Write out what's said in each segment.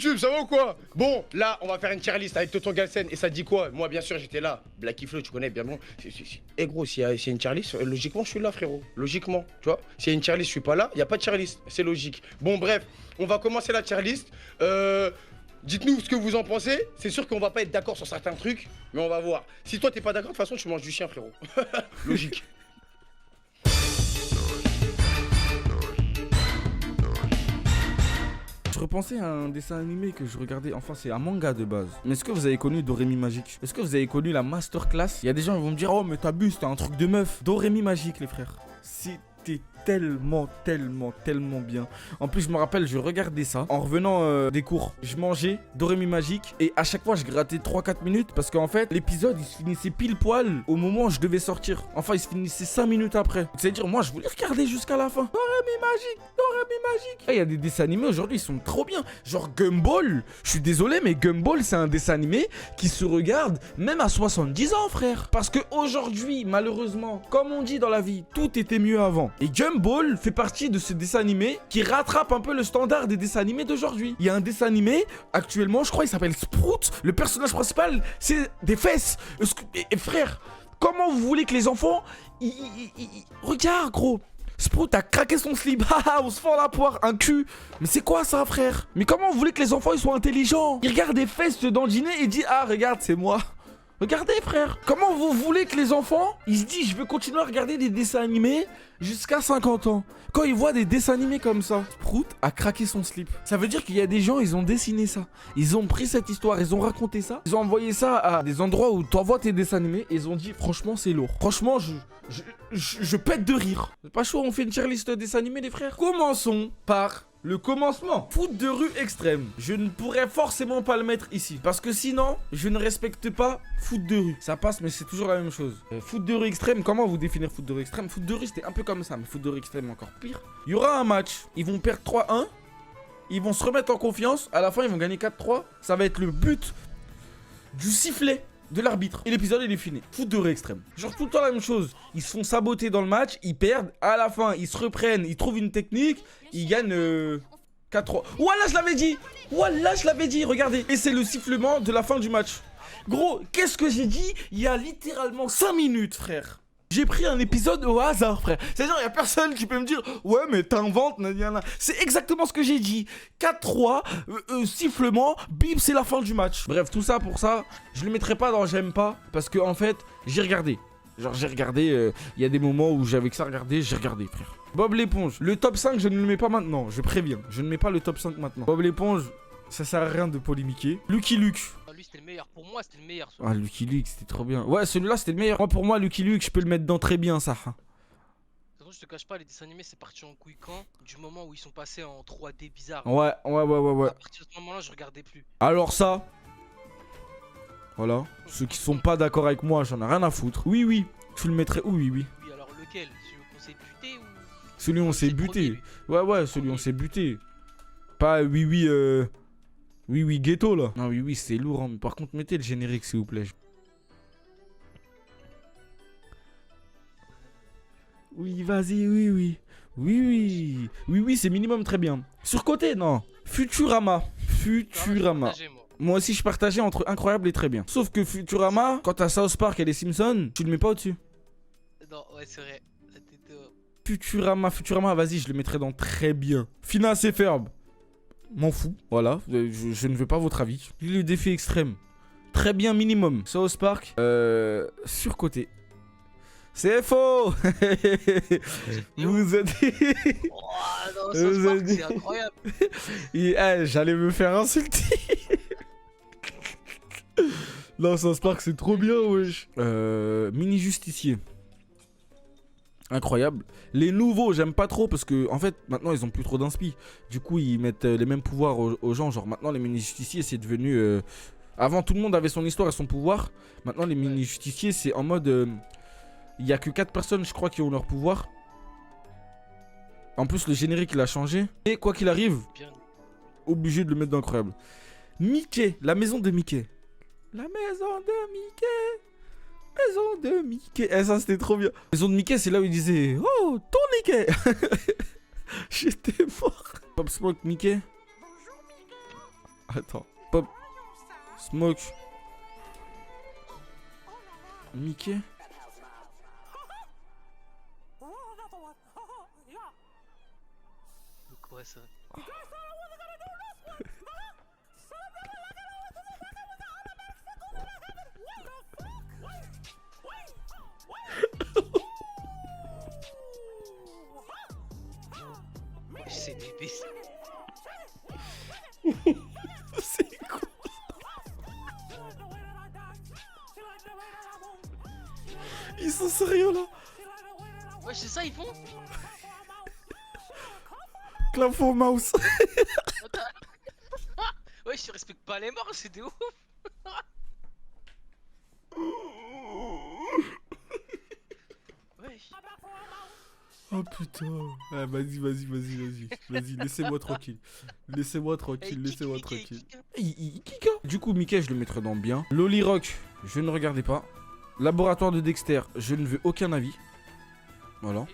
YouTube, ça va ou quoi? Bon, là, on va faire une tier list avec Tonton Galsen. Et ça dit quoi? Moi, bien sûr, j'étais là. Blacky Flow, tu connais bien bon. Eh gros, s'il y a une tier list, logiquement, je suis là, frérot. Logiquement, tu vois. S'il y a une tier list, je suis pas là. Il n'y a pas de tier list. C'est logique. Bon, bref, on va commencer la tier list. Dites-nous ce que vous en pensez. C'est sûr qu'on va pas être d'accord sur certains trucs, mais on va voir. Si toi, t'es pas d'accord, de toute façon, tu manges du chien, frérot. Logique. Je repensais à un dessin animé que je regardais, enfin c'est un manga de base. Mais est-ce que vous avez connu Dorémy Magique? Est-ce que vous avez connu la masterclass? Il y a des gens qui vont me dire, oh mais t'abuses, c'était un truc de meuf. Dorémy Magique les frères. C'était tellement bien. En plus je me rappelle, je regardais ça en revenant des cours. Je mangeais Dorémy Magique et à chaque fois je grattais 3-4 minutes parce qu'en fait l'épisode il se finissait pile poil au moment où je devais sortir. Enfin il se finissait 5 minutes après. C'est-à-dire moi je voulais regarder jusqu'à la fin. Dorémy Magique. Il y a des dessins animés aujourd'hui, ils sont trop bien. Genre Gumball, je suis désolé mais Gumball c'est un dessin animé qui se regarde même à 70 ans frère. Parce que aujourd'hui malheureusement, comme on dit dans la vie, tout était mieux avant. Et Gumball fait partie de ce dessin animé qui rattrape un peu le standard des dessins animés d'aujourd'hui. Il y a un dessin animé actuellement, je crois il s'appelle Sprout. Le personnage principal c'est des fesses. Et frère, comment vous voulez que les enfants regarde gros, Sprout a craqué son slip, on se fend la poire, un cul. Mais c'est quoi ça frère? Mais comment vous voulez que les enfants ils soient intelligents? Ils regardent des fesses dans le dîner et disent, ah regarde c'est moi. Regardez frère. Comment vous voulez que les enfants ils se disent, je vais continuer à regarder des dessins animés jusqu'à 50 ans? Quand ils voient des dessins animés comme ça, Sprout a craqué son slip. Ça veut dire qu'il y a des gens, ils ont dessiné ça. Ils ont pris cette histoire, ils ont raconté ça. Ils ont envoyé ça à des endroits où tu envoies tes dessins animés et ils ont dit, franchement c'est lourd. Franchement je pète de rire. C'est pas chaud, on fait une tier list dessins animés les frères. Commençons par le commencement. Foot de rue extrême. Je ne pourrais forcément pas le mettre ici. Parce que sinon, je ne respecte pas foot de rue. Ça passe, mais c'est toujours la même chose. Foot de rue extrême, comment vous définir foot de rue extrême? Foot de rue, c'était un peu comme ça, mais foot de rue extrême, encore pire. Il y aura un match. Ils vont perdre 3-1. Ils vont se remettre en confiance. À la fin, ils vont gagner 4-3. Ça va être le but du sifflet de l'arbitre. Et l'épisode, il est fini. Foot de rue extrême. Genre tout le temps la même chose. Ils se font saboter dans le match, ils perdent. À la fin, ils se reprennent, ils trouvent une technique. Ils gagnent 4-3. Voilà, je l'avais dit. Voilà, je l'avais dit. Regardez. Et c'est le sifflement de la fin du match. Gros, qu'est-ce que j'ai dit il y a littéralement 5 minutes, frère. J'ai pris un épisode au hasard, frère. C'est-à-dire, il n'y a personne qui peut me dire « Ouais, mais t'inventes, nanana. » C'est exactement ce que j'ai dit. 4-3, sifflement, bim, c'est la fin du match. Bref, tout ça pour ça, je le mettrai pas dans « J'aime pas » parce que en fait, j'ai regardé. Genre, j'ai regardé, il y a des moments où j'avais que ça à regarder, j'ai regardé, frère. Bob l'éponge. Le top 5, je ne le mets pas maintenant, je préviens. Je ne mets pas le top 5 maintenant. Bob l'éponge, ça sert à rien de polémiquer. Lucky Luke. Lui c'était le meilleur, pour moi c'était le meilleur. Ah Lucky Luke c'était trop bien. Ouais celui-là c'était le meilleur. Moi pour moi Lucky Luke je peux le mettre dans très bien ça. De toute façon je te cache pas, les dessins animés c'est parti en couille quand du moment où ils sont passés en 3D bizarre. Ouais. À partir de ce moment là je regardais plus. Alors ça. Voilà. Ceux qui sont pas d'accord avec moi j'en ai rien à foutre. Oui tu le mettrais où? Oui. Oui alors lequel? Celui qu'on s'est buté ou... Celui où on s'est buté. Ouais celui où on s'est buté. Pas oui, ghetto là. Non, oui, c'est lourd. Hein. Mais par contre, mettez le générique s'il vous plaît. Oui, vas-y, oui. Oui, c'est minimum très bien. Surcoté, non. Futurama. Moi aussi, je partageais entre incroyable et très bien. Sauf que Futurama, quand t'as South Park et les Simpsons, tu le mets pas au-dessus. Non, ouais, c'est vrai. Futurama, vas-y, je le mettrais dans très bien. Phineas et Ferb. M'en fous, voilà, je ne veux pas votre avis. Le défi extrême, très bien minimum. South Park, surcoté. C'est faux. Vous êtes... Oh non, South Park c'est incroyable. J'allais me faire insulter. Non, South Park c'est trop bien, wesh. Mini Justicier. Incroyable. Les nouveaux, j'aime pas trop parce que en fait, maintenant ils ont plus trop d'inspi. Du coup, ils mettent les mêmes pouvoirs aux gens. Genre maintenant, les mini-justiciers, c'est devenu... Avant, tout le monde avait son histoire et son pouvoir. Maintenant, les mini-justiciers, c'est en mode... Il y a que 4 personnes, je crois, qui ont leur pouvoir. En plus, le générique, il a changé. Et quoi qu'il arrive, obligé de le mettre dans incroyable. Mickey, la maison de Mickey. La maison de Mickey. Maison de Mickey. Eh, ça c'était trop bien. Maison de Mickey, c'est là où il disait oh, ton Mickey. J'étais mort. Pop Smoke Mickey. Attends. Pop. Smoke. Mickey. C'est quoi ça? C'est bébé ça. C'est quoi? Ils sont sérieux là? Ouais, c'est ça, ils font? Clap for mouse. Ouais, je respecte pas les morts, c'est de ouf. Ouais. Oh putain. Ah, vas-y, laissez-moi tranquille. Laissez-moi tranquille, laissez-moi tranquille. Kika. Du coup, Mickey, je le mettrai dans bien. Loli Rock, je ne regardais pas. Laboratoire de Dexter, je ne veux aucun avis. Voilà.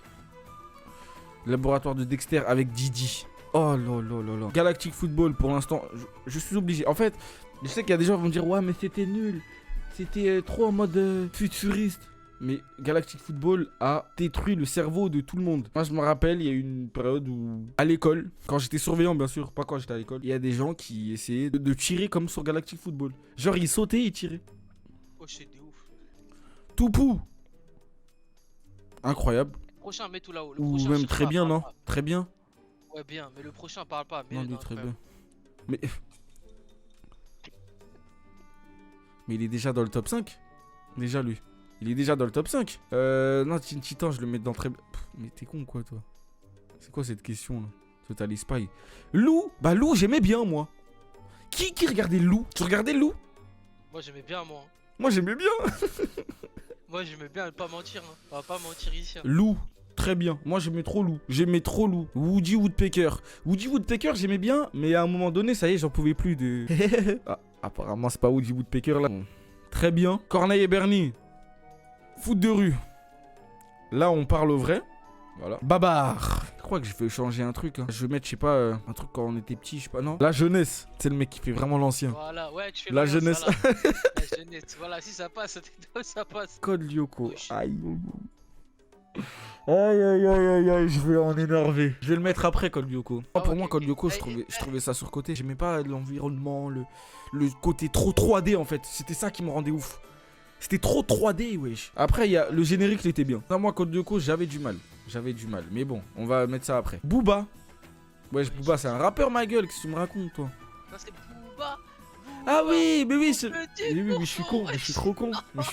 Laboratoire de Dexter avec Didi. Oh là là là là. Galactic Football, pour l'instant, je suis obligé. En fait, je sais qu'il y a des gens qui vont me dire ouais, mais c'était nul. C'était trop en mode futuriste. Mais Galactic Football a détruit le cerveau de tout le monde. Moi, je me rappelle, il y a eu une période où, à l'école, quand j'étais surveillant, bien sûr, pas quand j'étais à l'école, il y a des gens qui essayaient de tirer comme sur Galactic Football. Genre, ils sautaient et ils tiraient. Oh, c'est de ouf. Toupou. Incroyable. Le prochain, mets tout là-haut. Ou même très bien, non? Très bien. Ouais, bien, mais le prochain parle pas. Mais Non, lui, très bien. Mais il est déjà dans le top 5. Déjà, lui. Il est déjà dans le top 5. Non, Teen Titan, je le mets dans très bien. Mais t'es con, quoi, toi? C'est quoi cette question, là? Total Spy. Lou. Bah, Lou, j'aimais bien, moi. Qui regardait Lou? Tu regardais Lou? Moi, j'aimais bien, moi. Moi, j'aimais bien. Moi, j'aimais bien, pas mentir. Hein. On va pas mentir ici. Hein. Lou. Très bien. Moi, j'aimais trop Lou. J'aimais trop Lou. Woody Woodpecker. Woody Woodpecker, j'aimais bien. Mais à un moment donné, ça y est, j'en pouvais plus de... Ah, apparemment, c'est pas Woody Woodpecker, là. Très bien. Corneille et Bernie. Foot de rue. Là, on parle au vrai. Voilà. Babar. Je crois que je vais changer un truc. Hein. Je vais mettre, je sais pas, un truc quand on était petit, je sais pas, non. La jeunesse. C'est le mec qui fait vraiment l'ancien. Voilà, ouais, tu fais la jeunesse. La jeunesse. Voilà, si ça passe, ça passe. Code Lyoko. Aïe. Aïe, je vais en énerver. Je vais le mettre après, Code Lyoko. Ah, pour okay, moi, Code Lyoko, je trouvais ça surcoté. J'aimais pas l'environnement, le côté trop 3D en fait. C'était ça qui me rendait ouf. C'était trop 3D, wesh. Après, il y a le générique, il était bien. Non, moi, Code Lyoko, j'avais du mal. Mais bon, on va mettre ça après. Booba. Wesh, Booba, c'est un rappeur, ma gueule. Qu'est-ce que tu me racontes, toi? Non, c'est Booba. Ah oui, mais oui, mais je suis con. Mais je suis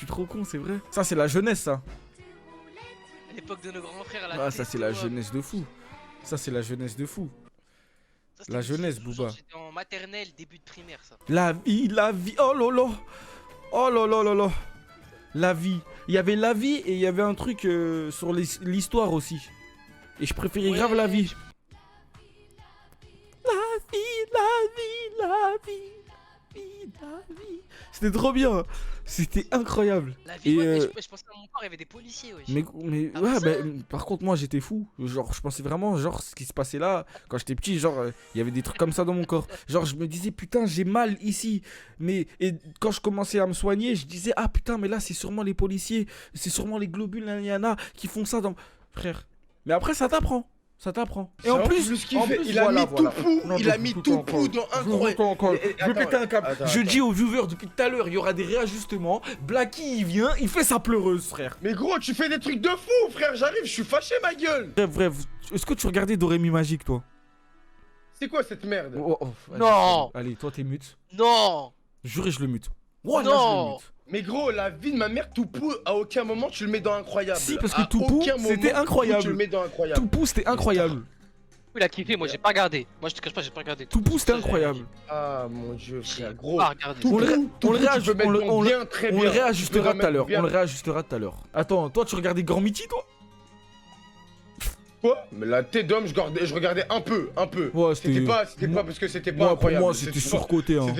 trop con. C'est vrai. Ça, c'est la jeunesse, ça. À l'époque de nos grands frères, là. Ah, ça, c'est la jeunesse de fou. La jeunesse, Booba. J'étais en maternelle, début de primaire, ça. La vie. Oh là là. La vie. Il y avait la vie et il y avait un truc sur l'histoire aussi. Et je préférais grave la vie. La vie. C'était trop bien. C'était incroyable. La vie, Et ouais, mais je pensais à mon père, il y avait des policiers, wesh. mais Ah, ouais, ça par contre, moi j'étais fou. Genre, je pensais vraiment, genre, ce qui se passait là, quand j'étais petit, genre, il y avait des trucs comme ça dans mon corps. Genre, je me disais, putain, j'ai mal ici. Et quand je commençais à me soigner, je disais, ah putain, mais là, c'est sûrement les policiers, c'est sûrement les globules, nanana, qui font ça dans. Frère. Mais après, ça t'apprend. Et en plus, il a mis Toupou, il a mis Toupou dans incroyable. Je vais péter un câble. Je dis aux viewers depuis tout à l'heure, il y aura des réajustements. Blacky, il vient, il fait sa pleureuse, frère. Mais gros, tu fais des trucs de fou, frère. J'arrive, je suis fâché, ma gueule. Bref. Est-ce que tu regardais Dorémy Magique, toi? C'est quoi cette merde? Non. Allez, toi, t'es mute. Non. Juré, je le mute. Ouais, Non. là, je le mute. Mais gros, la vie de ma mère, Toupou, à aucun moment tu le mets dans incroyable. Si, parce que Toupou, c'était incroyable. Tu le mets dans incroyable. Toupou, c'était incroyable. Il a kiffé, moi j'ai pas regardé. Moi je te cache pas, j'ai pas regardé. Toupou, c'était incroyable. Ah mon dieu, frère, J'ai gros. pas regardé. Toupou, On le réajustera réajustera tout à l'heure. Attends, toi, tu regardais Grand Miti, toi? Quoi? Mais la tête d'homme, je regardais un peu. Ouais, c'était pas parce que c'était pas moi, incroyable. Pour moi, c'était surcoté, hein.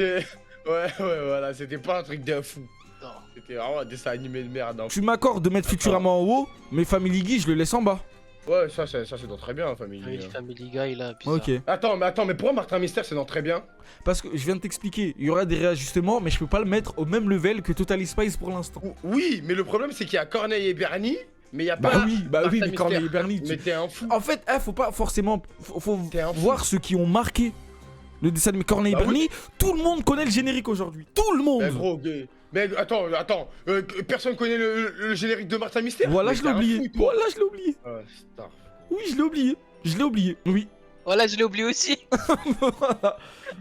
Ouais, voilà, c'était pas un truc de fou. Non. C'était vraiment un dessin animé de merde. Hein. Tu m'accordes de mettre Futurama en haut, mais Family Guy, je le laisse en bas. Ouais, ça c'est dans très bien, Family. Family Guy là, bizarre. Ok. Attends, mais pourquoi Martin Mystère c'est dans très bien? Parce que je viens de t'expliquer, il y aura des réajustements, mais je peux pas le mettre au même level que Totally Spice pour l'instant. Oui, mais le problème c'est qu'il y a Corneille et Bernie, mais il y a Bah pas. oui, Martin mais Corneille et Mystère. Bernie. Mais t'es un fou. En fait, faut pas forcément. Faut T'es un fou. voir ceux qui ont marqué le dessin animé Corneille et Bah Bernie. Tout le monde connaît le générique aujourd'hui. Tout le monde. Mais gros, mais attends, personne connaît le générique de Martin Mystère? Voilà, Mais je t'es l'ai un oublié. fou, toi. Voilà, je l'ai oublié. Star. Oui, je l'ai oublié. Je l'ai oublié. Oui. Voilà, je l'ai oublié aussi.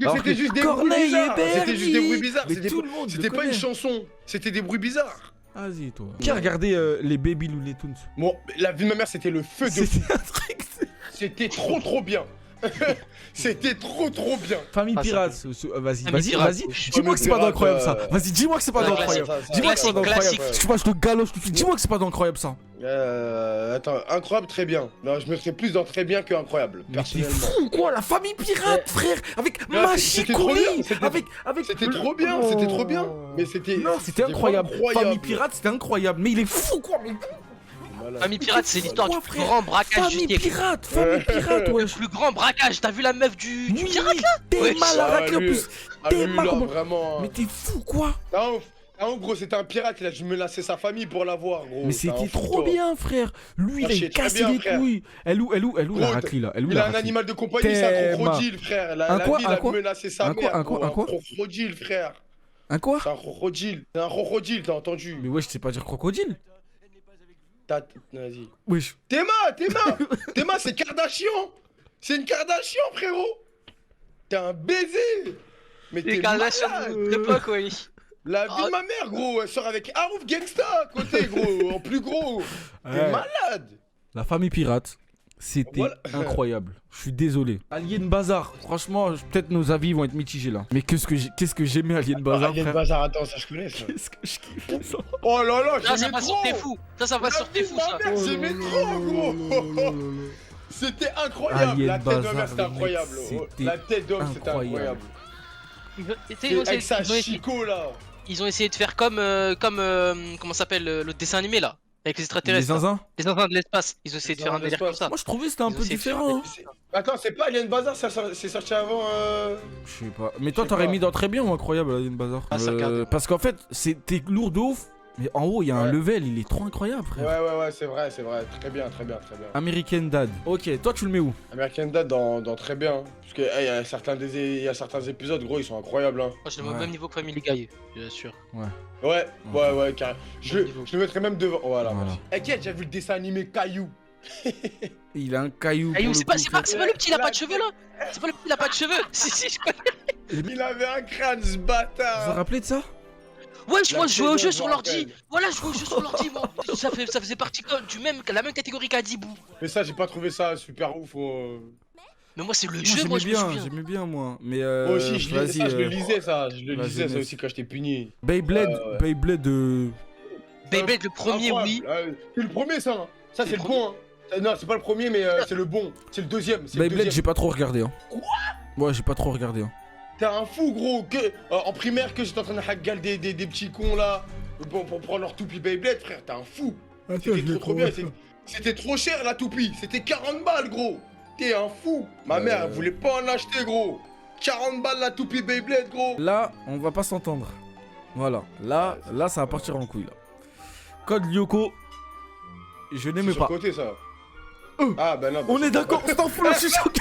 Mais Alors c'était que juste des bruits Corneille et bizarres. C'était Bernie. juste des bruits bizarres. Mais C'était tout le monde c'était le pas une connaît. chanson. C'était des bruits bizarres. Vas-y, toi. Qui a regardé les Baby Looney Tunes? Bon, la vie de ma mère, c'était le feu de fou. C'était un truc. C'était trop bien. C'était trop bien. Famille Ah, ça Pirate. Vas-y, Famille vas-y, Pirate, vas-y. wesh. Dis-moi que c'est pas Pirate, d'incroyable ça. Vas-y, dis-moi que c'est pas Ouais, d'incroyable. classique, Dis-moi que c'est pas classique, d'incroyable. classique. Je sais pas, je te galoche tout de suite. Dis-moi que c'est pas d'incroyable ça. Attends, incroyable, très bien. Non, je me serais plus dans très bien que incroyable, Mais t'es personnellement. fou quoi, la famille pirate, frère, avec Non, c'était trop Machicoli, bien, c'était- avec C'était trop bien, c'était trop bien. Mais c'était. Non, c'était incroyable. vraiment Famille pirate, c'était incroyable. Mais il est fou quoi, mais Voilà. Famille Pirate, c'est l'histoire du Quoi, plus frère grand braquage du famille siècle. pirate, famille pirate, Le wesh. plus grand braquage, t'as vu la meuf du Oui, pirate là? t'es Wesh. mal à Ah, racler en lui, plus. Ah, T'es lui, mal là, comment- vraiment. Mais t'es fou quoi. En gros, c'était un pirate, il a dû menacer sa famille pour l'avoir, gros. Mais C'est un c'était fou, trop toi. bien, frère. Lui, Ah, il a je sais très cassé bien, les frère. couilles. Elle où la Gros, raclie là? Elle où Il la a un raclie? animal de compagnie, c'est un Théma. crocodile, frère. La Un quoi, ville un a quoi menacé sa Un quoi, mère. un gros. quoi, un quoi crocodile, frère. Un quoi? C'est un crocodile. C'est un crocodile, t'as entendu? Mais wesh, tu sais pas dire crocodile? Vas-y. Wesh. Théma, c'est Kardashian. C'est une Kardashian, frérot. T'es un baiser. Mais Les t'es Kardashians malade. de l'époque, oui. La vie de ma mère, gros. Elle sort avec Harouf Gangsta à côté, gros. En plus gros. T'es Ouais. malade. La famille pirate, c'était Voilà. incroyable. Je suis désolé. Alien Bazar, franchement, peut-être nos avis vont être mitigés là. Mais qu'est-ce que j'aimais Alien Bazar, Alien frère. Bazar, attends, ça je connais ça. Qu'est-ce que je kiffais ça. Oh là là, Là, ça j'aimais va trop. sur tes fous. Ça va sur tes fous, ça. Ma mère, j'aimais trop, gros. C'était incroyable. Alien La tête de ma Bazar, mère, c'était le mec, incroyable. c'était La tête d'homme, c'était incroyable. incroyable. Tu sais, ils ont Avec sa essayé- chico là. ils ont essayé de faire comme comment s'appelle le dessin animé là, avec les Les extraterrestres. là. zinzins. Les zinzins de l'espace. Ils ont essayé de faire un zinzins de délire comme l'espace. ça. Moi je trouvais que c'était un Ils ont peu essayé de faire différent. Attends, c'est pas Alien Bazar, c'est sorti avant. Je sais pas. Mais toi Je sais t'aurais pas. mis dans très bien ou incroyable Alien Bazar. Ah, ça regarde. Parce qu'en fait, c'était lourd de ouf. Mais en haut, il y a un Ouais. level, il est trop incroyable, frère. Ouais, c'est vrai. Très bien. American Dad. Ok, toi tu le mets où? American Dad dans très bien. Parce que il y a certains épisodes, gros, ils sont incroyables. Hein. Moi, je le mets au Ouais. même niveau que Family Guy, bien sûr. Ouais, carrément. Je le mettrais même devant. Voilà. Voilà. Et qui a déjà vu le dessin animé Caillou? Il a un caillou. Caillou, pour c'est le pas, coup, c'est pas, frère. c'est pas le petit, il a pas de cheveux là. C'est pas le petit, il a pas de cheveux. Si, je connais. Il avait un crâne, ce Vous vous bâtard. rappelez de ça? Ouais, La moi je jouais au tête jeu de sur je l'ordi. rappelle. Voilà, je jouais au jeu sur l'ordi, moi. Ça faisait partie la même catégorie qu'Adibou. Mais ça, j'ai pas trouvé ça super ouf. Mais moi, c'est le Moi, jeu, moi je me souviens. j'aimais bien moi. Mais Moi aussi, je vas-y, le lisais, ça. Je le la lisais, ça jeunesse. aussi, quand j'étais puni. Beyblade, Ouais. Beyblade. Beyblade, le premier, oui. Incroyable. C'est le premier, ça. Hein. Ça, C'est c'est le le bon. Hein. Non, c'est pas le premier, mais c'est le bon. C'est le deuxième. C'est le Beyblade, j'ai deuxième. pas trop regardé. Hein. Quoi? Ouais, j'ai pas trop regardé. Hein. T'es un fou, gros. En primaire, que j'étais en train de hackgal des petits cons là. Pour prendre leur toupie Beyblade, frère. T'es un fou. C'était trop bien. C'était trop cher, la toupie. C'était 40 balles, gros. T'es un fou. Ma mère, elle voulait pas en acheter, gros. 40 balles la toupie Beyblade, gros. Là, on va pas s'entendre. Voilà. Là, ça va partir en couille là. Code Lyoko. Je C'est n'aimais sur pas. côté, ça. Ah, bah non. bah, On c'est est d'accord, c'est en fou là, je suis choqué.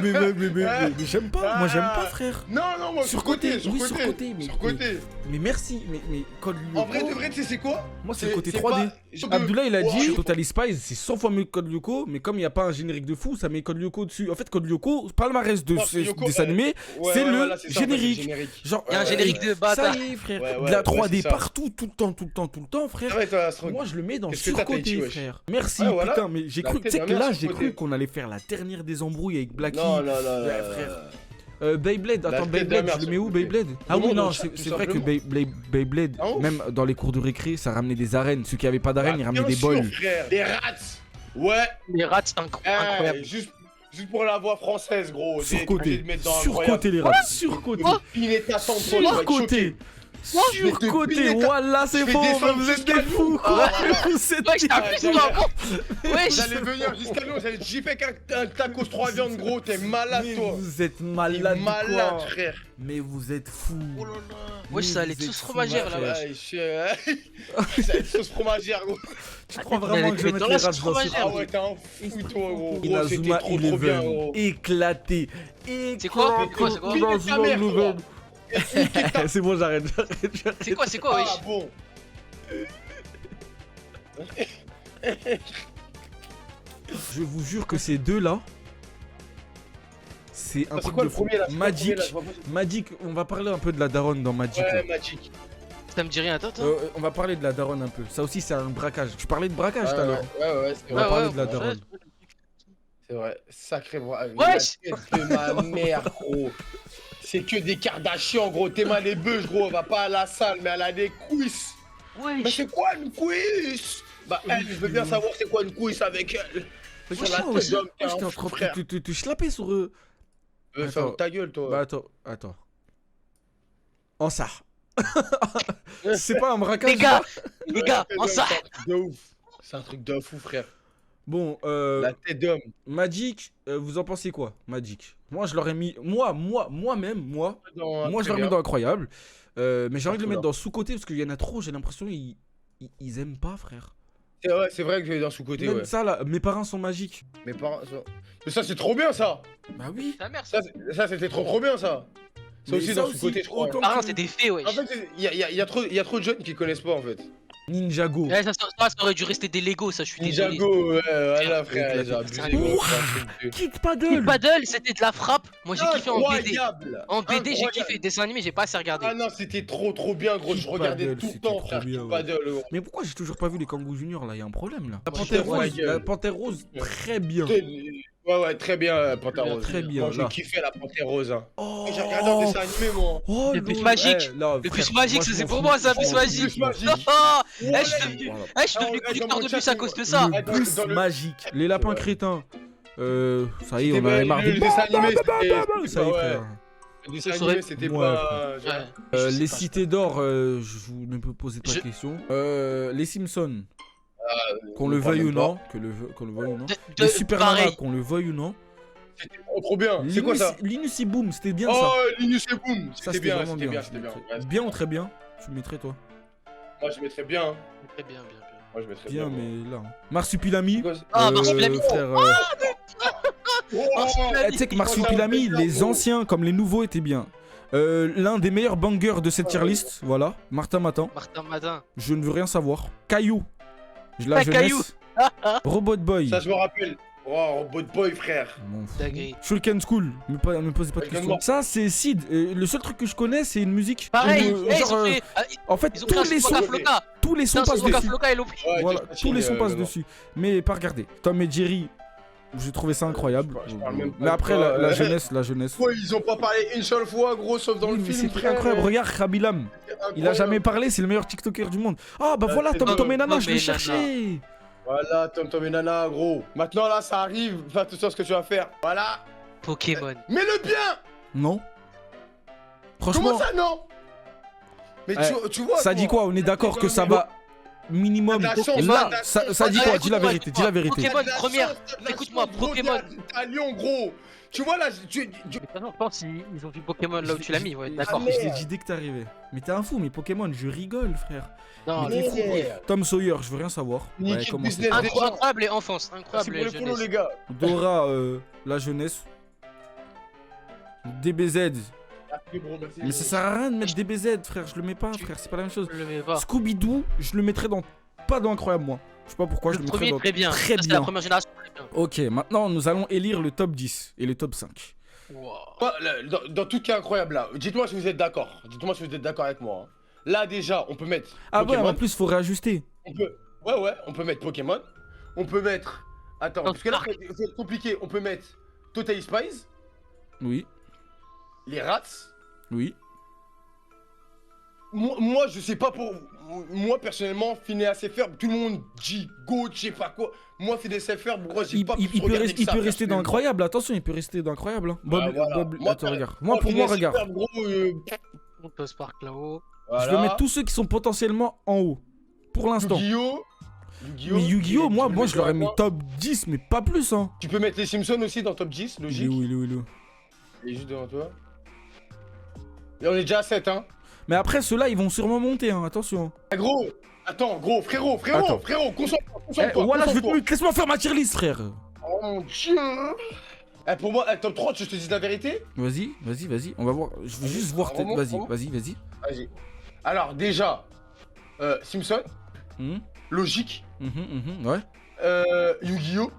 Mais j'aime pas, moi j'aime pas, frère. Non, moi, Surcoté, oui, surcoté. surcoté, mais- Surcoté. Mais merci, mais Code Lyoko. En vrai, de vrai, tu sais c'est quoi? Moi c'est le côté c'est 3D. pas- Abdullah il a Ouais. dit Totally Spies c'est 100 fois mieux que Code Lyoko, mais comme il n'y a pas un générique de fou, ça met Code Lyoko dessus. En fait, Code Lyoko, palmarès de Non, ces Yoko, dessins animés, Ouais, c'est ouais, le voilà, c'est ça, en fait, générique. Genre, Il y a un générique de bâtard. ça y est, frère. Ouais, de la ouais, 3D c'est ça. partout, tout le temps, frère. Ah ouais, toi, Astro. Moi je le mets dans Qu'est-ce que t'as, surcoté, Tahiti, wesh. frère. Merci, Ouais, voilà. putain, mais j'ai La cru, tu sais que dernière là j'ai surcoté. cru qu'on allait faire la dernière des embrouilles avec Blacky. Non, Ouais, frère. Beyblade, attends, tête de la Beyblade, merde, je le mets où, surcoté. Beyblade? Ah Tout le oui, monde, non, tout c'est vrai que simplement. Beyblade, Ah, ouf. même dans les cours de récré, ça ramenait des arènes. Ceux qui avaient pas d'arènes, ils ramenaient Bien des sûr, bols. frère. Des rats. Ouais. Les rats, incroyable. Juste pour la voix française, gros. T'es obligé Surcoté, de mettre dans surcoté les rats, surcoté. Il est à 100 fois, tu vas être Surcoté. choqué. Surcoté, piler voilà, c'est je vais bon, descendre vous êtes jusqu'à des nous. fous, quoi. Vous êtes Wesh, t'as Ah, plus toi encore. Wesh. J'allais venir jusqu'à nous, j'y fais qu'un tacos 3 viandes, gros, t'es malade, Mais toi. vous êtes T'es malade, malade, quoi. frère. Mais vous êtes fous. Oh là là. Mais Wesh, ça allait vous êtes tous fous, fromagère ma là. frère. Wesh. Ça va être sauce fromagère, gros. Tu crois Attends, vraiment mais que je vais dans mettre la les rats sauce dans ce fromagère. Ah ouais, t'es un fou, toi, gros. Gros, c'était Inazuma trop bien, 11, gros. éclaté. C'est quoi Éclaté. C'est quoi Nique ta mère, toi. C'est bon, j'arrête. C'est quoi, Ah wesh? bon. Je vous jure que ces deux-là, c'est un C'est truc quoi de le fou. premier là? C'est quoi le Magic, premier, là, je vois pas. Magic, on va parler un peu de la daronne dans Magic. là. Ouais, Magic. Ça me dit rien, attends. On va parler de la daronne un peu. Ça aussi, c'est un braquage. Tu parlais de braquage tout à l'heure. Ouais, c'est On va vrai. parler de la ouais, daronne. C'est vrai. Sacré bras. Wesh. La tête de ma mère, gros. C'est que des Kardashians, gros. T'es mal les bœufs, gros. Elle va pas à la salle, mais elle a des cuisses. Mais Wesh. c'est quoi une cuisse? Bah, elle, je veux bien savoir c'est quoi une cuisse avec elle. Sur la Wesh, tête d'homme, t'es wesh, t'es un en train frère. de te schlaper sur eux. Ferme ta gueule, toi. Bah attends. En ça. C'est pas un braquage. Les gars, en ça. C'est un truc de ouf. C'est un truc de fou, frère. Bon, La tête d'homme. Magic, vous en pensez quoi, Magic? Moi, je l'aurais mis. Moi-même, je l'aurais mis dans incroyable. Mais j'ai envie de le mettre dans sous-côté parce qu'il y en a trop. J'ai l'impression ils aiment pas, frère. C'est vrai que j'ai dans sous-côté, Même ouais. ça là, mes parents sont magiques. Mes parents. Mais ça, c'est trop bien, ça. Bah oui. Ta mère, Ça, c'était trop bien, ça. Ça Mais aussi ça dans aussi, sous-côté, je crois. autant- parents, c'est des fées, wesh. En fait, il y a trop de jeunes qui connaissent pas, en fait. Ninjago. Ouais, ça aurait dû rester des Lego, ça, je suis désolé. Ninjago, ouais, voilà, frère, Éclaté. j'ai abusé, C'est gros, Ouah. c'est un truc de- Kid Kill Paddle. Paddle, c'était de la frappe. Moi, j'ai kiffé en BD. Incroyable. En BD, j'ai Incroyable. kiffé. Dessin animé, j'ai pas assez regardé. Ah non, c'était trop bien, gros. Je Kid regardais Paddle, tout le c'était temps, trop frère. bien, Kid ouais. Paddle, gros. Mais pourquoi j'ai toujours pas vu les Kangoo Junior là? Y a un problème là. La Moi, je Panthère te vois la Rose, gueule. la Panthère Rose, très bien. Ouais, très bien, Panthère Rose. Très bien, Moi, j'ai là. kiffé la Panthère Rose. Hein. Oh, J'ai regardé un dessin animé, moi. oh, Le plus lol. magique. Eh, là, Le frère, plus magique, moi, je c'est m'en pour fous. moi, ça, Je plus m'en magique. fous, je m'en fous. Oh, Ouais, je suis devenu Voilà. je suis Ah, devenu dans conducteur mon de chat, bus à cause de ça. Le dans- bus dans le- magique. Les lapins Ouais. crétins. Ça y est, C'était on en avait marre le des dessin animé, c'était Ça y est, ouais. frère. Le dessin Ça serait- animé, c'était Ouais, pas. Ouais. Les Je sais pas. cités d'or, je vous ne me posez pas de Je- questions. Les Simpsons, qu'on on le parle veuille ou même pas. non, qu'on le veuille ou non. De- Les Super Nana, pareil. qu'on le veuille ou non. C'était trop bien. C'est quoi ça? Linus et Boom, c'était bien ça. Oh, Linus et Boom. Ça, C'était bien, vraiment c'était bien, je c'était bien. mettrais. Ouais, Bien ou très bien? Tu me mettrais toi? Moi, je mettrais bien. hein. Très bien. Moi, je mettrais Bien, bien. mais là. Marsupilami. Ah, Marsupilami. Frère, Marsupilami. tu sais que Marsupilami, les anciens comme les nouveaux étaient bien. L'un des meilleurs bangers de cette tier list, voilà, Martin Matin. Martin Madin. Je ne veux rien savoir. Caillou, la Ah, Caillou. jeunesse. Robot Boy. Ça, je me rappelle. Oh, Robot Boy, frère. M'en fous. Dinguerie. Shuriken School, me posez pas de Shuriken questions. Mort. Ça, c'est Sid. Le seul truc que je connais, c'est une musique. Pareil, Genre, ils ont fait. en fait, Ils ont pris un son Floca. tous les sons C'est un passent son dessus. Floca et l'ont pris. Ouais, Voilà, Jeff tous les Patching, sons passent non. dessus. Mais pas regarder. Tom et Jerry, j'ai trouvé ça incroyable. Je parle même pas Mais de après, toi, la jeunesse. Ouais, ils ont pas parlé une seule fois, gros, sauf dans Oui, le mais film. c'est frère. incroyable. Regarde Khabilam. Il a jamais parlé, c'est le meilleur TikToker du monde. Ah bah voilà, c'est Tom Tom, Tom et Nana, Tom je et l'ai Nana. cherché. Voilà, Tom et Nana, gros. Maintenant, là, ça arrive. Fais attention à ce que tu vas faire. Voilà. Pokémon. Mets-le bien. Non. Comment Franchement, ça, non? Mais tu vois. ça dit quoi? On est d'accord que ça va minimum. T'as de la chance, Là, t'as de la ça chance. dit Ah, quoi? Dis la écoute-moi, vérité, dis la vérité. Pokémon, T'as de la première. chance, t'as de la Écoute-moi, chance, gros, Pokémon. t'es à Lyon, gros. Tu vois, là, Mais de toute façon, je pense qu'ils ont vu Pokémon là où tu l'as mis, ouais, d'accord. Je l'ai dit dès que t'es arrivé. Mais t'es un fou, mais Pokémon, je rigole, frère. Non, Mais le t'es fou. Tom Sawyer, je veux rien savoir. Niquer Ouais, le comment c'est business pas. des- incroyable et enfance, C'est incroyable pour et les polos, jeunesse. les gars. Dora, la jeunesse. DBZ. Merci, gros, merci. Mais ça sert à rien de mettre DBZ, frère. Je le mets pas, frère. C'est pas la même chose. Je le mets pas. Scooby-Doo, je le mettrais dans. Pas dans Incroyable, moi. Je sais pas pourquoi je Le le mettrais premier dans. très bien. Très Ça, c'est la bien. première génération très bien. Ok, maintenant nous allons élire le top 10 et le top 5. Wow. Dans tout cas incroyable, là, dites-moi si vous êtes d'accord. Dites-moi si vous êtes d'accord avec moi. hein. Là, déjà, on peut mettre. Ah ouais, Pokémon. en plus, faut réajuster. On peut... Ouais, on peut mettre Pokémon. On peut mettre. Attends, Non, parce que là, Spark. c'est compliqué. On peut mettre Totally Spies, Oui, les Rats. oui. Moi, je sais pas pour. Moi, personnellement, Phineas et Ferb, tout le monde dit go, je sais pas quoi. Moi, Phineas et Ferb, gros, j'ai Il, pas il- plus il peut, regardé res- que il ça, peut rester dans personnellement. Incroyable, attention, il peut rester dans Incroyable. Hein. Ouais, voilà. Moi, Attends, regarde. Moi, pour moi, Phineas et regarde. Ferb, gros, On peut Spark là-haut. Je vais mettre tous ceux qui sont potentiellement en haut. Pour l'instant. Yu-Gi-Oh! Mais Yu-Gi-Oh! Moi je l'aurais mis top 10, mais pas plus, hein. Tu peux mettre les Simpsons aussi dans top 10, logique. Il est où Il est juste devant toi. Et on est déjà à 7, hein. Mais après, ceux-là, ils vont sûrement monter, hein. Attention. Ah, gros, attends, gros, frérot, Attends. concentre-toi, Voilà, je vais te mettre. Laisse-moi faire ma tier list, frère. Oh mon dieu. Pour moi, top 3, je te dis la vérité. Vas-y. On va voir. Je veux juste voir. Vraiment, vraiment. Vas-y. Vas-y. Alors, déjà, Simpson, logique. Ouais. Yu-Gi-Oh!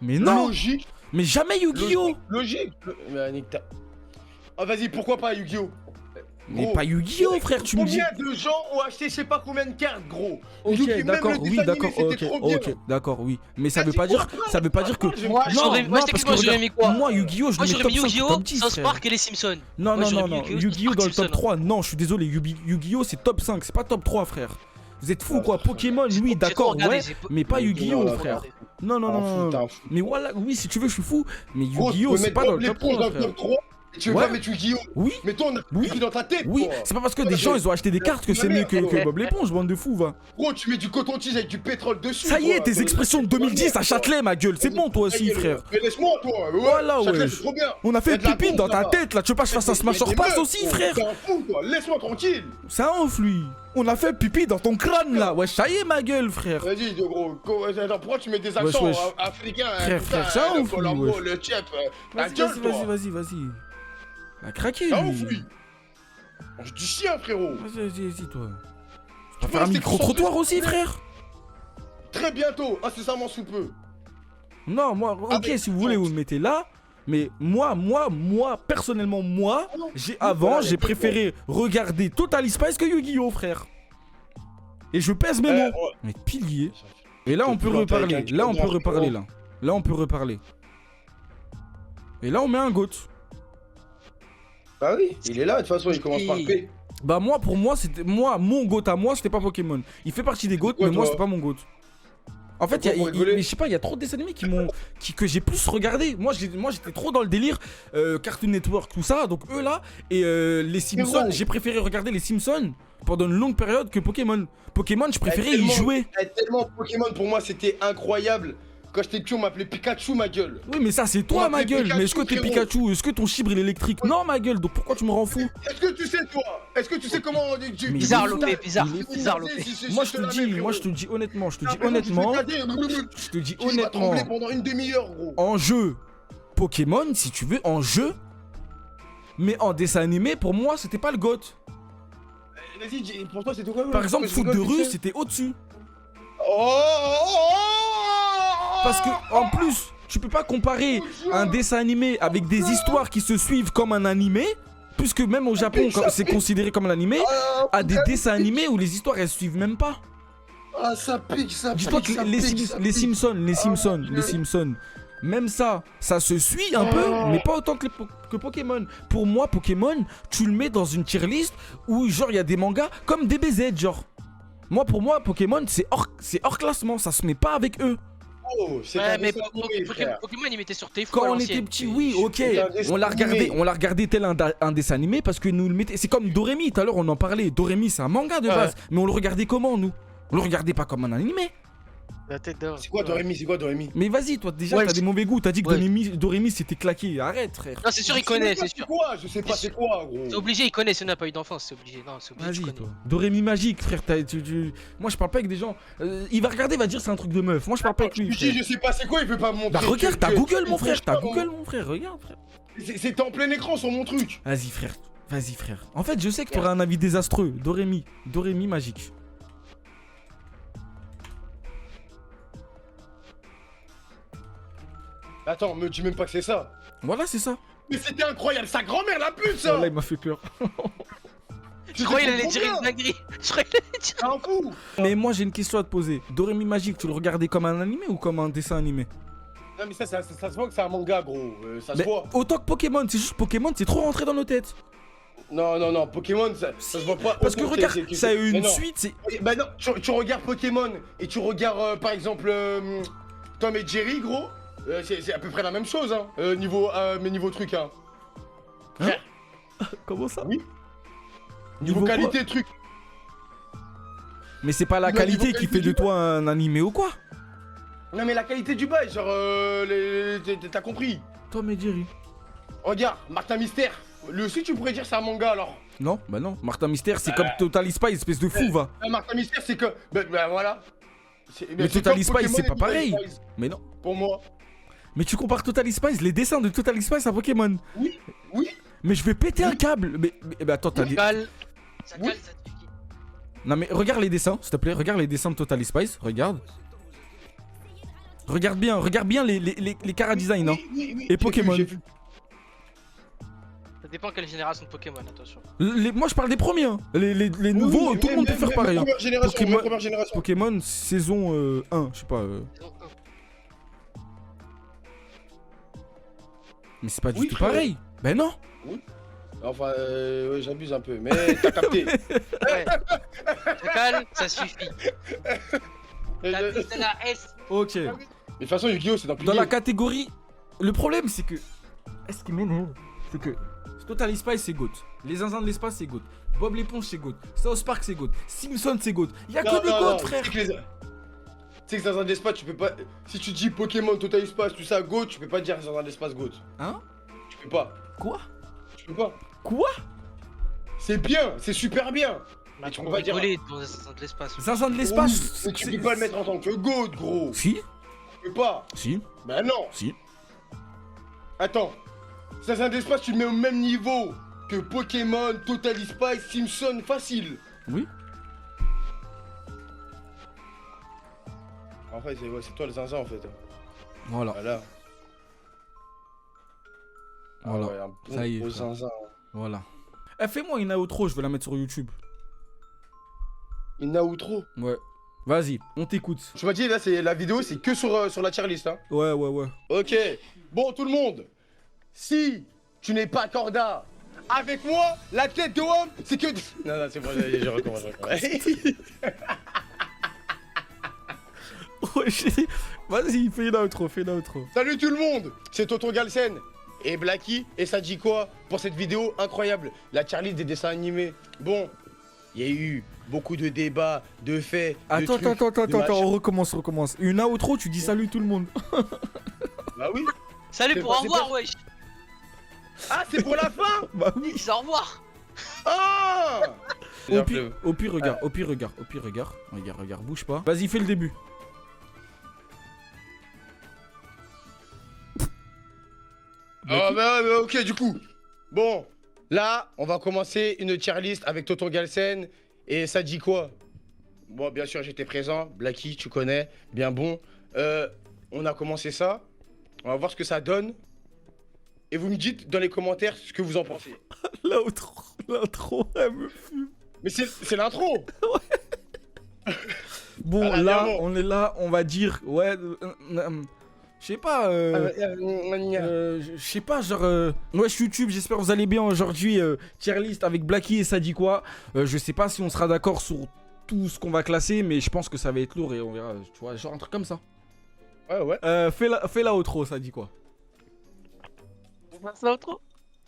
Mais non. Logique. Mais jamais Yu-Gi-Oh! Logique. Mais nique ta... Oh, vas-y, pourquoi pas Yu-Gi-Oh! Mais Gros, pas Yu-Gi-Oh, frère, tu me dis. Combien de gens ont acheté je sais pas combien de cartes, gros? Ok, Yu-Gi-Oh! d'accord, Même le oui, dessin d'accord, animé, c'était trop bien. ok, d'accord, oui. Mais ça T'as veut dit pas dire, quoi? ça veut pas dire que. Moi, Non, j'aurais parce que j'aurais mis quoi? moi, Yu-Gi-Oh, je Moi le mets j'aurais mis top 5, Yu-Gi-Oh, top 10, South frère. Park et les Simpsons. Non, Moi, j'aurais mis Yu-Gi-Oh dans le top Simpsons. 3. Non, je suis désolé, Yu-Gi-Oh c'est top 5, c'est pas top 3, frère. Vous êtes fous quoi, Pokémon, oui, J'ai d'accord, regardé, ouais, j'ai pas- mais pas Yu-Gi-Oh, Yu-Gi-Oh, frère. regardé. Non, T'es un fou. mais voilà, oui, si tu veux, je suis fou, mais Gros, tu Yu-Gi-Oh, peux c'est mettre pas dans Bob le top l'éponge 3, dans le frère. top 3 et tu veux Ouais. pas mettre Yu-Gi-Oh! Oui, Mais toi, on a Oui. tout dans ta tête, oui, toi. c'est pas parce que des gens ils ont acheté des cartes que c'est mieux que Bob l'éponge, bande de fous, va. Gros, tu mets du coton-tige avec du pétrole dessus. Ça y est, quoi. tes expressions de 2010 à Châtelet, ma gueule, c'est bon toi aussi, frère. Mais laisse-moi, toi. Ouais, Voilà, Châtelet, ouais. c'est trop bien. On a Y a fait de la pipi bombe, dans ta là-bas. tête là, tu veux pas que je fasse un smash or pass aussi, frère? T'es un fou, toi. Laisse-moi tranquille. C'est un ouf, lui. On a fait pipi dans ton crâne là, ouais, ça y est, ma gueule, frère. Vas-y, gros. Attends, pourquoi tu mets des Wesh, accents wesh. africains? Frère, tout frère, ça, c'est un le ouf, lui, Colombo, wesh. le Tchèp. Ta Vas-y, gueule, toi. vas-y. Il a craqué, C'est un lui. ouf, lui. Mange du chien, frérot. Vas-y, toi. Tu vas Tu faire un vois, micro-trottoir c'est aussi, trop- frère? Très bientôt, incessamment sous peu. Non, moi, ok, Avec- si vous voulez, vous me mettez là. Mais moi, personnellement, j'ai préféré regarder Total Spice que Yu-Gi-Oh, frère. Et je pèse mes mots. ouais. Mais pilier. Et là, on peut Planté reparler. avec un Là, on peut connard, reparler, gros. là. Là, on peut reparler. Et là, on met un GOAT. Bah oui, il est là, de toute façon, il commence par P. Bah moi, pour moi, c'était mon GOAT à moi, c'était pas Pokémon. Il fait partie des GOAT, quoi, mais moi, toi c'était pas mon GOAT. En fait, C'est quoi, pour rigoler mais je sais pas, il y a trop de dessins animés que j'ai plus regardé. Moi, j'étais trop dans le délire Cartoon Network, tout ça. Donc eux là et les Simpsons, gros. j'ai préféré regarder les Simpsons pendant une longue période que Pokémon. Pokémon, je préférais y Tellement- jouer. Tellement Pokémon, pour moi, c'était incroyable. Quand j'étais petit, on m'appelait Pikachu, ma gueule. Oui, mais ça, c'est toi, On ma m'appelait gueule. Pikachu, Mais est-ce que t'es frérot. Pikachu? Est-ce que ton chibre il est électrique? Non, ma gueule. Donc pourquoi tu me rends fou? Est-ce que tu sais, toi? Est-ce que tu sais comment on dit Mais Bizarre, il est Lopé, fou. bizarre, Il est fou. bizarre, Lopé. Moi, je te dis honnêtement, je te dis honnêtement, pendant une demi-heure, gros. en jeu Pokémon, si tu veux, en jeu, mais en dessin animé, pour moi, c'était pas le GOAT. Vas-y, pour toi, c'était quoi? Par exemple, je foot de rigole, rue, tu sais. c'était au-dessus. Oh. Parce que, en plus, tu peux pas comparer un dessin animé avec des histoires qui se suivent comme un animé, puisque même au Japon, c'est considéré comme un animé, à des dessins animés où les histoires elles suivent même pas. Ah, ça pique, ça pique. Dis-toi que ça les pique, ça pique. Simpsons, même ça se suit un peu, mais pas autant que Pokémon. Pour moi, Pokémon, tu le mets dans une tier list où genre il y a des mangas comme DBZ, genre. Moi, pour moi, Pokémon, c'est hors classement, ça se met pas avec eux. Oh, c'est Ouais, un mais dessin animé, frère. Pokémon il mettait sur tes Quand on était petit, oui, ok, un dessin on l'a animé. regardé tel un dessin animé parce que nous le mettait. C'est comme Doremi, tout à l'heure on en parlait. Doremi, c'est un manga de base, mais on le regardait comment nous? On le regardait pas comme un animé. La tête d'or. C'est quoi Doremi? C'est quoi Doremi? Mais vas-y, toi déjà Ouais, t'as des mauvais goûts. T'as dit que ouais. Doremi c'était claqué. Arrête, frère. Non, c'est sûr, il Je sais connaît, même pas c'est sûr. quoi, je sais pas c'est quoi, gros. C'est obligé, il connaît, si on n'a pas eu d'enfance, c'est obligé. Non, c'est obligé. tu Vas-y, connais. toi. Doremi magique, frère. Moi, je parle pas avec des gens. Il va regarder, il va dire c'est un truc de meuf. Moi, je parle pas avec Je lui. lui dis, frère. je sais pas c'est quoi, il veut pas me montrer. Bah, regarde, t'as que- Google, que- mon frère. que- T'as que- Google, mon frère. Regarde, frère. C'est en plein écran sur mon truc. Vas-y, frère. Vas-y, frère. En fait, je sais que t'auras un avis désastreux. Doremi magique. Attends, me dis même pas que c'est ça. Voilà, c'est ça. Mais c'était incroyable, sa grand-mère la pute, ça. Voilà, il m'a fait peur. Je croyais qu'il allait trop dire bien. une dinguerie. Je croyais qu'il allait dire. C'est un fou. Mais moi, j'ai une question à te poser. Doremi magique, tu le regardais comme un animé ou comme un dessin animé? Non, mais ça se voit que c'est un manga, gros. Ça se Mais voit. autant que Pokémon, c'est juste Pokémon, c'est trop rentré dans nos têtes. Non, Pokémon, ça se voit pas. Parce que autant regarde, ça a eu Mais une non. suite, c'est. Bah non, tu regardes Pokémon et tu regardes par exemple Tom et Jerry, gros. C'est à peu près la même chose, hein. Niveau truc, hein. Comment ça? Oui. Niveau Niveau qualité, truc. Mais c'est pas la Niveau qualité qui qualité fait de du toi un animé ou quoi? Non, mais la qualité du bail, genre, t'as compris. Toi, Medjiri. Regarde, Martin Mystère. Le si tu pourrais dire c'est un manga alors. Non, bah non. Martin Mystère, c'est comme Total Spice, espèce de fou, va. Martin Mystère, c'est que. Ben voilà. Mais c'est Total comme Spice, Pokémon c'est et pas Total pareil. Spice, Mais non. pour moi. Mais tu compares Total Spice, les dessins de Total Spice à Pokémon. Oui, oui. Mais je vais péter un câble. Mais attends, t'as dit. Ça cale, Oui. ça te suffit. Non, mais regarde les dessins, s'il te plaît. Regarde les dessins de Total Spice. Regarde. Regarde bien les chara-design, hein. Oui, Et Pokémon. j'ai vu. Ça dépend quelle génération de Pokémon, attention. Moi, je parle des premiers. Hein. Les nouveaux, Oui, tout le monde peut faire pareil. Hein. Première génération, Pokémon- première génération. Pokémon saison 1, je sais pas. Saison 1. Mais c'est pas du Oui, tout frérot. pareil. Ben non. Enfin, ouais, j'abuse un peu, mais t'as capté. Ouais. Ça cale, ça suffit. La buse de la S. Ok. Mais de toute façon, Yu-Gi-Oh, c'est dans plus Dans de la catégorie. Le problème, c'est que. Est-ce qu'il m'énerve? C'est que. Total Spice, c'est GOAT. Les zinzins de l'espace, c'est GOAT. Bob l'éponge, c'est GOAT. South Park, c'est GOAT. Simpson, c'est GOAT. Y'a que des GOAT, frère. Tu sais que dans un espace, tu peux pas. Si tu dis Pokémon, Total Espace, tout ça, Go, tu peux pas dire dans un espace Go. Hein? Tu peux pas. Quoi? Tu peux pas. Quoi? C'est bien, c'est super bien. Bah, tu tu peux peux pas dire. rigoler dans de l'espace. Zinzin de l'espace. Oui, mais tu peux pas le mettre en tant que GOAT, gros. Si, Tu peux pas. si, Bah non. si. Attends. Dans un espace, tu le mets au même niveau que Pokémon, Total Spice, Simpson, facile. Oui. En fait, c'est toi le zinzin en fait. Voilà. Voilà. Voilà. Ah ouais, un bon Ça y est, gros frère. zinzin. Voilà. Eh, fais-moi une outro, je vais la mettre sur YouTube. Une outro. Ouais. Vas-y, on t'écoute. Tu m'as dit là, c'est la vidéo, c'est que sur la tier list, hein. Ouais, ouais, ouais. Ok. Bon, tout le monde. Si tu n'es pas corda avec moi, la tête de homme, c'est que. Non, non, c'est bon, je recommence. Ouais, vas-y, fais une outro, fais une outro. Salut tout le monde, c'est Tonton Galsen et Blacky, et ça dit quoi pour cette vidéo incroyable, la tier list des dessins animés. Bon, il y a eu beaucoup de débats, de faits. Attends, de trucs, de attends, machins. on recommence. Une outro, tu dis salut tout le monde. Bah oui. Salut C'est pour pas- au c'est revoir, pas- wesh. Ah, c'est pour la fin. Bah oui. Dis au revoir. Ah. Au pire, regarde. Regarde, bouge pas. Vas-y, fais le début. Ah bah ouais, ok du coup. Bon, là, on va commencer une tier list avec Tonton Galsen et ça dit quoi? Bon, bien sûr, j'étais présent, Blacky, tu connais, bien bon. On a commencé ça, on va voir ce que ça donne. Et vous me dites dans les commentaires ce que vous en pensez. L'intro, elle me fume. Mais c'est l'intro. Bon, Ah, là, bien bon. on est là, on va dire, ouais, je sais pas, je sais pas, genre, ouais, YouTube, j'espère que vous allez bien aujourd'hui, tier list avec Blacky et ça dit quoi. Je sais pas si on sera d'accord sur tout ce qu'on va classer, mais je pense que ça va être lourd et on verra, tu vois, genre un truc comme ça. Ouais. Fais la outro, ça dit quoi. C'est l'intro.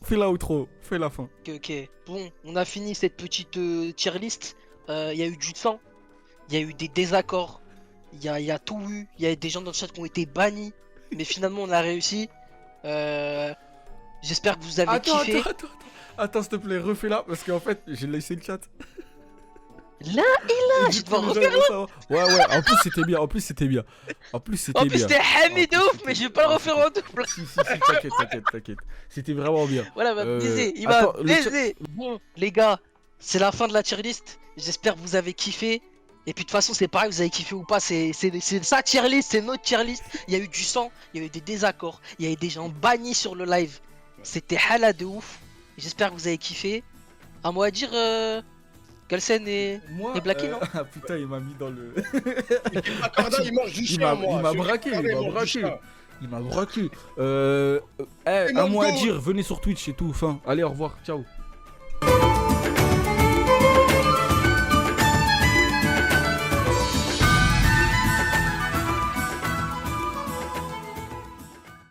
Fais la outro, fais la fin. Ok. Bon, on a fini cette petite tier list. Il y a eu du sang, il y a eu des désaccords, il y a tout eu. Il y a des gens dans le chat qui ont été bannis, mais finalement on a réussi. J'espère que vous avez kiffé. Attends, s'il te plaît, refais-la parce qu'en fait, j'ai laissé le chat. Là et là, je dois refaire. Ouais, en plus c'était bien, En plus c'était Hamid de ouf, mais je vais pas le refaire en double. Si, t'inquiète. C'était vraiment bien. Voilà, il m'a baisé, il m'a attends, le baisé. Bon, les gars, c'est la fin de la tier list. J'espère que vous avez kiffé. Et puis de toute façon, c'est pareil, vous avez kiffé ou pas, c'est sa tier list, c'est notre tier list. Il y a eu du sang, il y a eu des désaccords, il y a eu des gens bannis sur le live. C'était hala de ouf. J'espère que vous avez kiffé. À moi à dire, Galsen et Blacky, non? Ah putain, il m'a mis dans le. Corda, il mange du chien, moi. Il m'a Sur braqué, Corda, il m'a mange du braqué. chien. Il m'a braqué. Un mot à dire, venez sur Twitch et tout. Fin. Allez, au revoir, ciao.